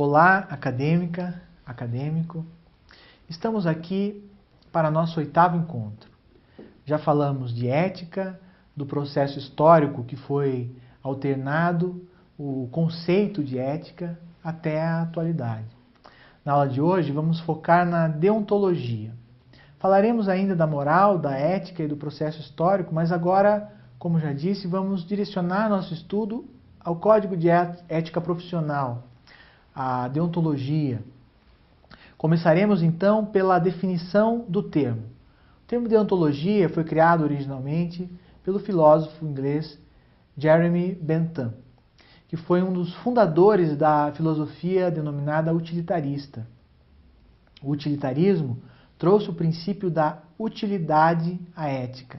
Olá, acadêmica, acadêmico. Estamos aqui para nosso 8º encontro. Já falamos de ética, do processo histórico que foi alternado, o conceito de ética até a atualidade. Na aula de hoje vamos focar na deontologia. Falaremos ainda da moral, da ética e do processo histórico, mas agora, como já disse, vamos direcionar nosso estudo ao Código de Ética Profissional, a deontologia. Começaremos então pela definição do termo. O termo deontologia foi criado originalmente pelo filósofo inglês Jeremy Bentham, que foi um dos fundadores da filosofia denominada utilitarista. O utilitarismo trouxe o princípio da utilidade à ética.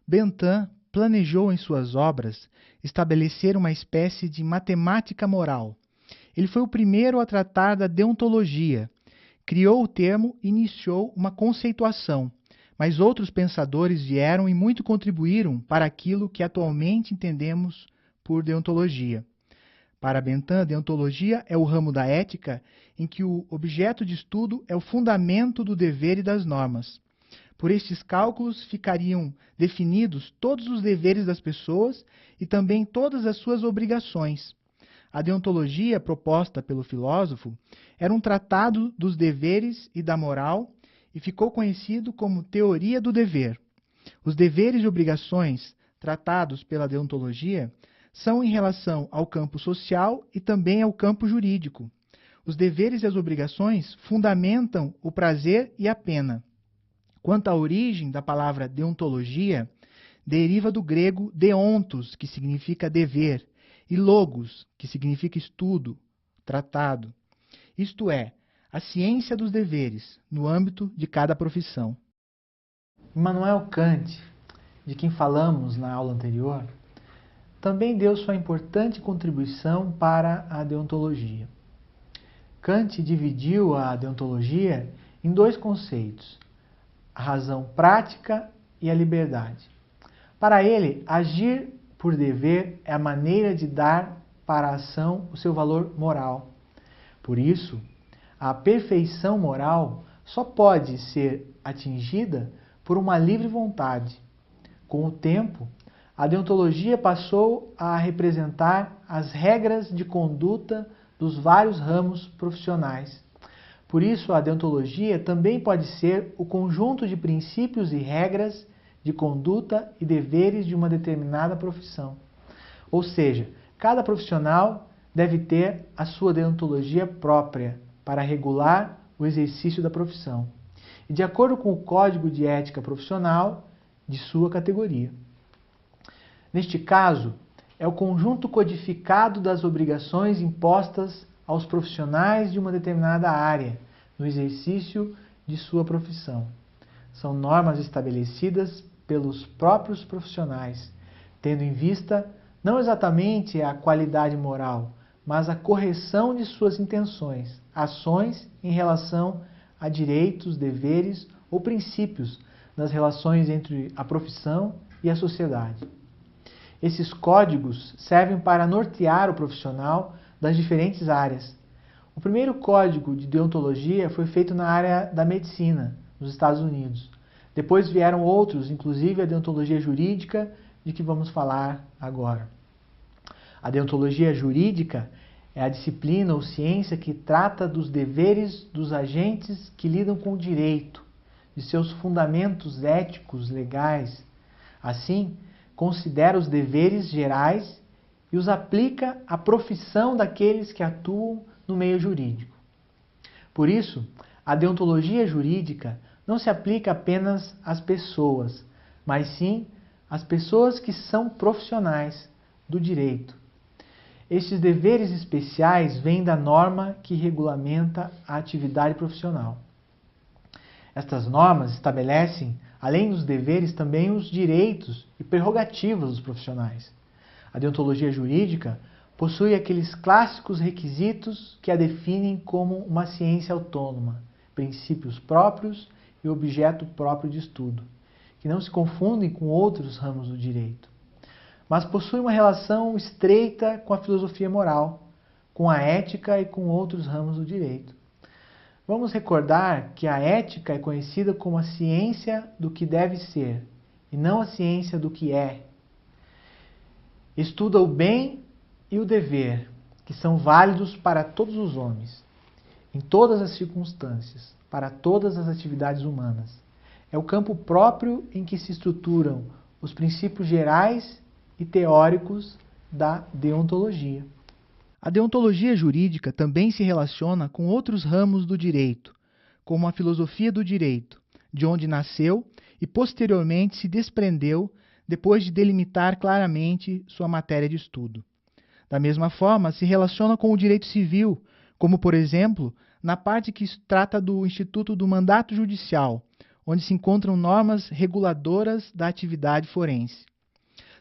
Bentham planejou em suas obras estabelecer uma espécie de matemática moral. Ele foi o primeiro a tratar da deontologia, criou o termo e iniciou uma conceituação, mas outros pensadores vieram e muito contribuíram para aquilo que atualmente entendemos por deontologia. Para Bentham, deontologia é o ramo da ética em que o objeto de estudo é o fundamento do dever e das normas. Por estes cálculos ficariam definidos todos os deveres das pessoas e também todas as suas obrigações. A deontologia proposta pelo filósofo era um tratado dos deveres e da moral e ficou conhecido como teoria do dever. Os deveres e obrigações tratados pela deontologia são em relação ao campo social e também ao campo jurídico. Os deveres e as obrigações fundamentam o prazer e a pena. Quanto à origem da palavra deontologia, deriva do grego deontos, que significa dever, e logos, que significa estudo, tratado. Isto é, a ciência dos deveres, no âmbito de cada profissão. Immanuel Kant, de quem falamos na aula anterior, também deu sua importante contribuição para a deontologia. Kant dividiu a deontologia em dois conceitos, a razão prática e a liberdade. Para ele, agir por dever é a maneira de dar para a ação o seu valor moral. Por isso, a perfeição moral só pode ser atingida por uma livre vontade. Com o tempo, a deontologia passou a representar as regras de conduta dos vários ramos profissionais. Por isso, a deontologia também pode ser o conjunto de princípios e regras de conduta e deveres de uma determinada profissão. Ou seja, cada profissional deve ter a sua deontologia própria para regular o exercício da profissão, e de acordo com o Código de Ética Profissional de sua categoria. Neste caso, é o conjunto codificado das obrigações impostas aos profissionais de uma determinada área no exercício de sua profissão. São normas estabelecidas pelos próprios profissionais, tendo em vista não exatamente a qualidade moral, mas a correção de suas intenções, ações em relação a direitos, deveres ou princípios nas relações entre a profissão e a sociedade. Esses códigos servem para nortear o profissional das diferentes áreas. O primeiro código de deontologia foi feito na área da medicina, nos Estados Unidos. Depois vieram outros, inclusive a deontologia jurídica, de que vamos falar agora. A deontologia jurídica é a disciplina ou ciência que trata dos deveres dos agentes que lidam com o direito, de seus fundamentos éticos, legais. Assim, considera os deveres gerais e os aplica à profissão daqueles que atuam no meio jurídico. Por isso, a deontologia jurídica não se aplica apenas às pessoas, mas sim às pessoas que são profissionais do direito. Estes deveres especiais vêm da norma que regulamenta a atividade profissional. Estas normas estabelecem, além dos deveres, também os direitos e prerrogativas dos profissionais. A deontologia jurídica possui aqueles clássicos requisitos que a definem como uma ciência autônoma, princípios próprios e objeto próprio de estudo, que não se confundem com outros ramos do direito, mas possui uma relação estreita com a filosofia moral, com a ética e com outros ramos do direito. Vamos recordar que a ética é conhecida como a ciência do que deve ser, e não a ciência do que é. Estuda o bem e o dever, que são válidos para todos os homens, em todas as circunstâncias, para todas as atividades humanas. É o campo próprio em que se estruturam os princípios gerais e teóricos da deontologia. A deontologia jurídica também se relaciona com outros ramos do direito, como a filosofia do direito, de onde nasceu e posteriormente se desprendeu depois de delimitar claramente sua matéria de estudo. Da mesma forma, se relaciona com o direito civil, como, por exemplo, na parte que trata do Instituto do Mandato Judicial, onde se encontram normas reguladoras da atividade forense.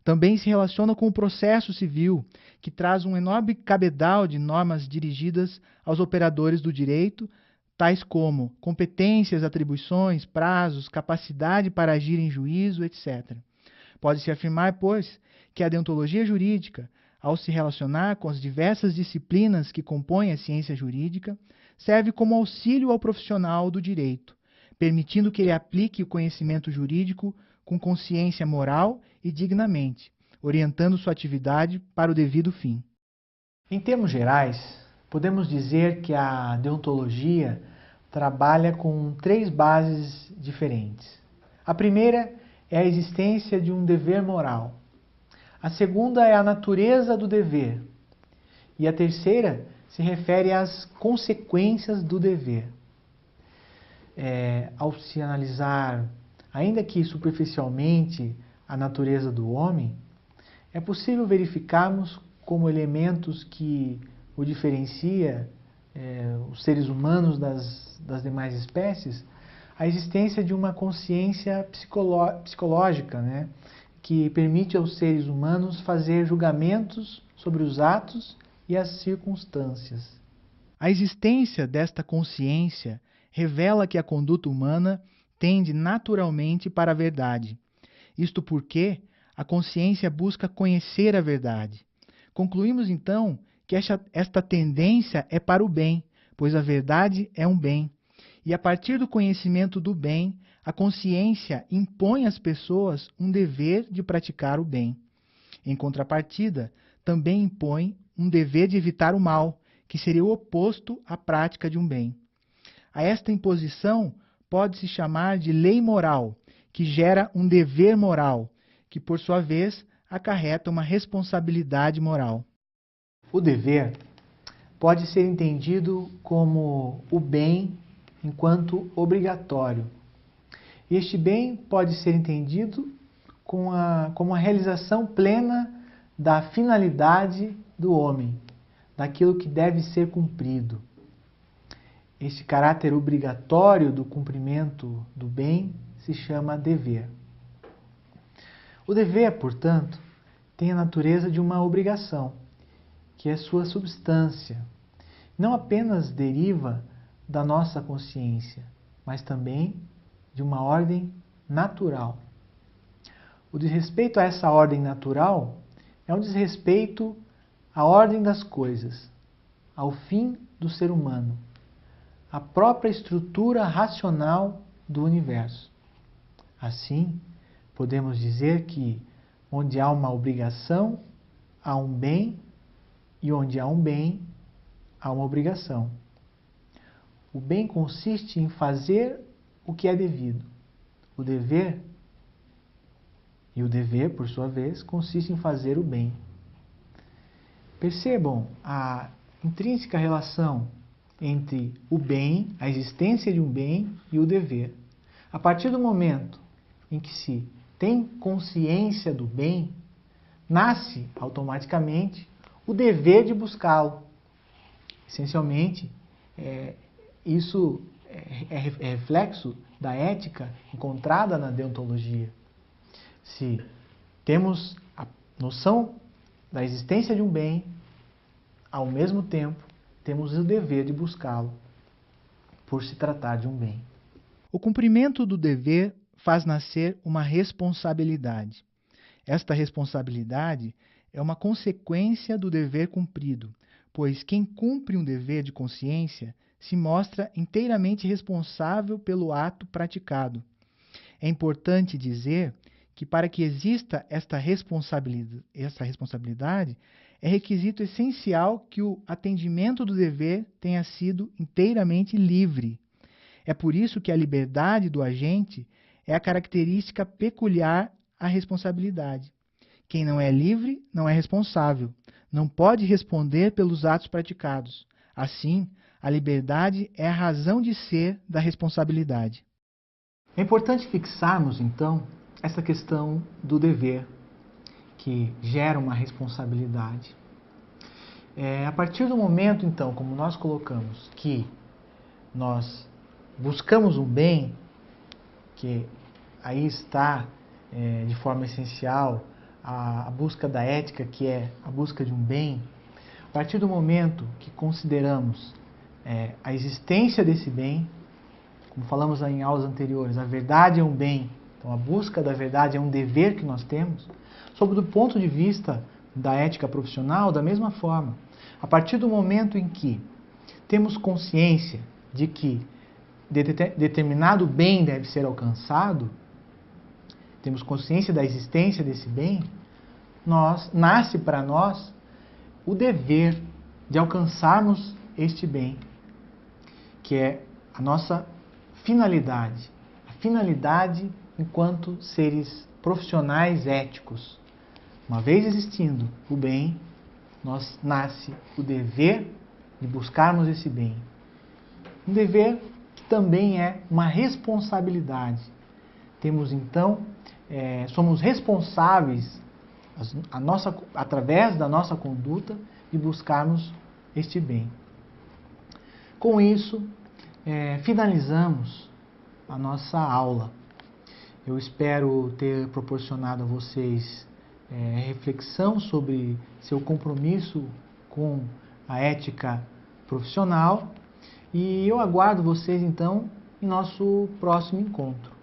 Também se relaciona com o processo civil, que traz um enorme cabedal de normas dirigidas aos operadores do direito, tais como competências, atribuições, prazos, capacidade para agir em juízo, etc. Pode-se afirmar, pois, que a deontologia jurídica, ao se relacionar com as diversas disciplinas que compõem a ciência jurídica, serve como auxílio ao profissional do direito, permitindo que ele aplique o conhecimento jurídico com consciência moral e dignamente, orientando sua atividade para o devido fim. Em termos gerais, podemos dizer que a deontologia trabalha com 3 bases diferentes. A primeira é a existência de um dever moral. A segunda é a natureza do dever. E a terceira se refere às consequências do dever. Ao se analisar, ainda que superficialmente, a natureza do homem, é possível verificarmos como elementos que o diferencia, os seres humanos das demais espécies, a existência de uma consciência psicológica, né, que permite aos seres humanos fazer julgamentos sobre os atos e as circunstâncias. A existência desta consciência revela que a conduta humana tende naturalmente para a verdade. Isto porque a consciência busca conhecer a verdade. Concluímos então que esta tendência é para o bem, pois a verdade é um bem. E a partir do conhecimento do bem, a consciência impõe às pessoas um dever de praticar o bem. Em contrapartida, também impõe um dever de evitar o mal, que seria o oposto à prática de um bem. A esta imposição pode-se chamar de lei moral, que gera um dever moral, que por sua vez acarreta uma responsabilidade moral. O dever pode ser entendido como o bem enquanto obrigatório. Este bem pode ser entendido como a realização plena da finalidade do homem, daquilo que deve ser cumprido. Este caráter obrigatório do cumprimento do bem se chama dever. O dever, portanto, tem a natureza de uma obrigação, que é sua substância. Não apenas deriva da nossa consciência, mas também de uma ordem natural. O desrespeito a essa ordem natural é um desrespeito à ordem das coisas, ao fim do ser humano, à própria estrutura racional do universo. Assim, podemos dizer que onde há uma obrigação, há um bem, e onde há um bem, há uma obrigação. O bem consiste em fazer o que é devido. O dever, por sua vez, consiste em fazer o bem. Percebam a intrínseca relação entre o bem, a existência de um bem e o dever. A partir do momento em que se tem consciência do bem, nasce automaticamente o dever de buscá-lo. Essencialmente, isso é reflexo da ética encontrada na deontologia. Se temos a noção da existência de um bem, ao mesmo tempo, temos o dever de buscá-lo, por se tratar de um bem. O cumprimento do dever faz nascer uma responsabilidade. Esta responsabilidade é uma consequência do dever cumprido, pois quem cumpre um dever de consciência se mostra inteiramente responsável pelo ato praticado. É importante dizer que para que exista esta responsabilidade, é requisito essencial que o atendimento do dever tenha sido inteiramente livre. É por isso que a liberdade do agente é a característica peculiar à responsabilidade. Quem não é livre não é responsável, não pode responder pelos atos praticados. Assim, a liberdade é a razão de ser da responsabilidade. É importante fixarmos, então, essa questão do dever, que gera uma responsabilidade. A partir do momento, então, como nós colocamos, que nós buscamos um bem, que aí está, de forma essencial, a busca da ética, que é a busca de um bem, a partir do momento que consideramos a existência desse bem, como falamos em aulas anteriores, a verdade é um bem, então a busca da verdade é um dever que nós temos, sob o ponto de vista da ética profissional, da mesma forma, a partir do momento em que temos consciência de que determinado bem deve ser alcançado, temos consciência da existência desse bem, nasce para nós o dever de alcançarmos este bem, que é a nossa finalidade. A finalidade enquanto seres profissionais éticos. Uma vez existindo o bem, nasce o dever de buscarmos esse bem. Um dever que também é uma responsabilidade. Temos então, somos responsáveis, através da nossa conduta, de buscarmos este bem. Com isso, finalizamos a nossa aula. Eu espero ter proporcionado a vocês reflexão sobre seu compromisso com a ética profissional e eu aguardo vocês então em nosso próximo encontro.